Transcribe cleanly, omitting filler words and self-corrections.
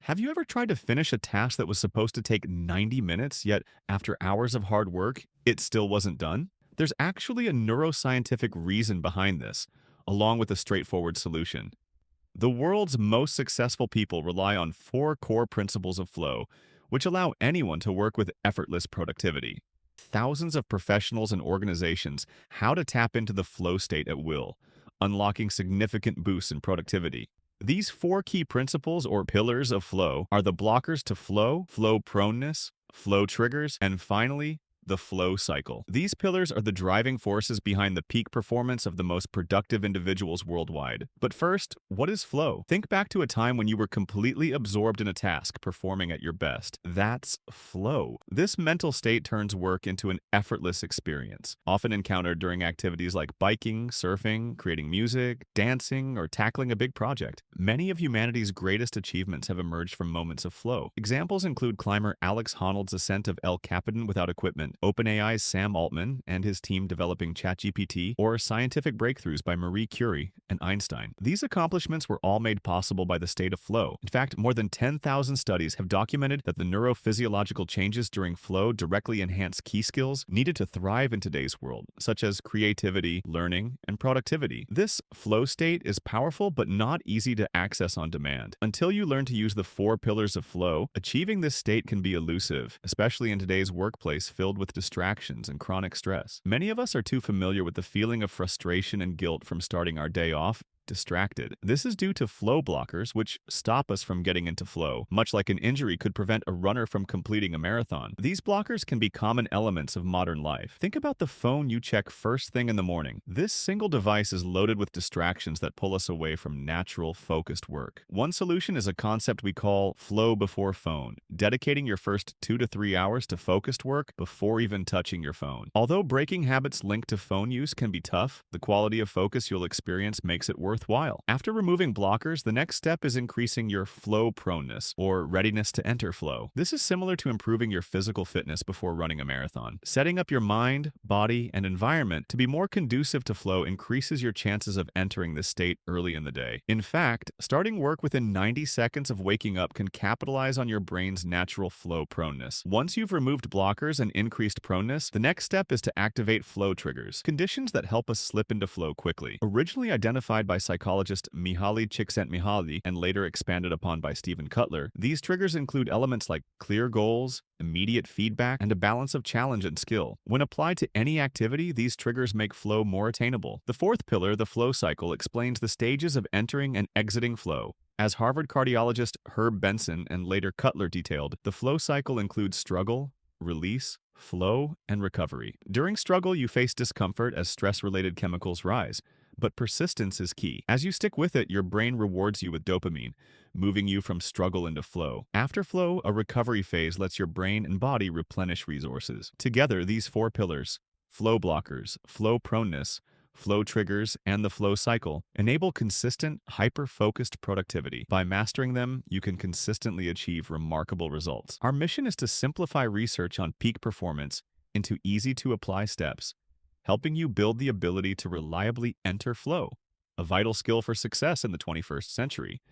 Have you ever tried to finish a task that was supposed to take 90 minutes, yet after hours of hard work, it still wasn't done? There's actually a neuroscientific reason behind this, along with a straightforward solution. The world's most successful people rely on four core principles of flow, which allow anyone to work with effortless productivity. Thousands of professionals and organizations how to tap into the flow state at will, unlocking significant boosts in productivity. These four key principles or pillars of flow are the blockers to flow, flow proneness, flow triggers, and finally, the flow cycle. These pillars are the driving forces behind the peak performance of the most productive individuals worldwide. But first, what is flow? Think back to a time when you were completely absorbed in a task, performing at your best. That's flow. This mental state turns work into an effortless experience, often encountered during activities like biking, surfing, creating music, dancing, or tackling a big project. Many of humanity's greatest achievements have emerged from moments of flow. Examples include climber Alex Honnold's ascent of El Capitan without equipment, OpenAI's Sam Altman and his team developing ChatGPT, or scientific breakthroughs by Marie Curie and Einstein. These accomplishments were all made possible by the state of flow. In fact, more than 10,000 studies have documented that the neurophysiological changes during flow directly enhance key skills needed to thrive in today's world, such as creativity, learning, and productivity. This flow state is powerful but not easy to access on demand. Until you learn to use the four pillars of flow, achieving this state can be elusive, especially in today's workplace filled with distractions and chronic stress. Many of us are too familiar with the feeling of frustration and guilt from starting our day off distracted. This is due to flow blockers, which stop us from getting into flow, much like an injury could prevent a runner from completing a marathon. These blockers can be common elements of modern life. Think about the phone you check first thing in the morning. This single device is loaded with distractions that pull us away from natural, focused work. One solution is a concept we call flow before phone, dedicating your first 2 to 3 hours to focused work before even touching your phone. Although breaking habits linked to phone use can be tough, the quality of focus you'll experience makes it worthwhile. After removing blockers, the next step is increasing your flow proneness, or readiness to enter flow. This is similar to improving your physical fitness before running a marathon. Setting up your mind, body, and environment to be more conducive to flow increases your chances of entering this state early in the day. In fact, starting work within 90 seconds of waking up can capitalize on your brain's natural flow proneness. Once you've removed blockers and increased proneness, the next step is to activate flow triggers, conditions that help us slip into flow quickly. Originally identified by psychologist Mihaly Csikszentmihalyi and later expanded upon by Stephen Cutler, these triggers include elements like clear goals, immediate feedback, and a balance of challenge and skill. When applied to any activity, these triggers make flow more attainable. The fourth pillar, the flow cycle, explains the stages of entering and exiting flow. As Harvard cardiologist Herb Benson and later Cutler detailed, the flow cycle includes struggle, release, flow, and recovery. During struggle, you face discomfort as stress-related chemicals rise. But persistence is key. As you stick with it, your brain rewards you with dopamine, moving you from struggle into flow. After flow, a recovery phase lets your brain and body replenish resources. Together, these four pillars, flow blockers, flow proneness, flow triggers, and the flow cycle, enable consistent, hyper-focused productivity. By mastering them, you can consistently achieve remarkable results. Our mission is to simplify research on peak performance into easy-to-apply steps, helping you build the ability to reliably enter flow, a vital skill for success in the 21st century.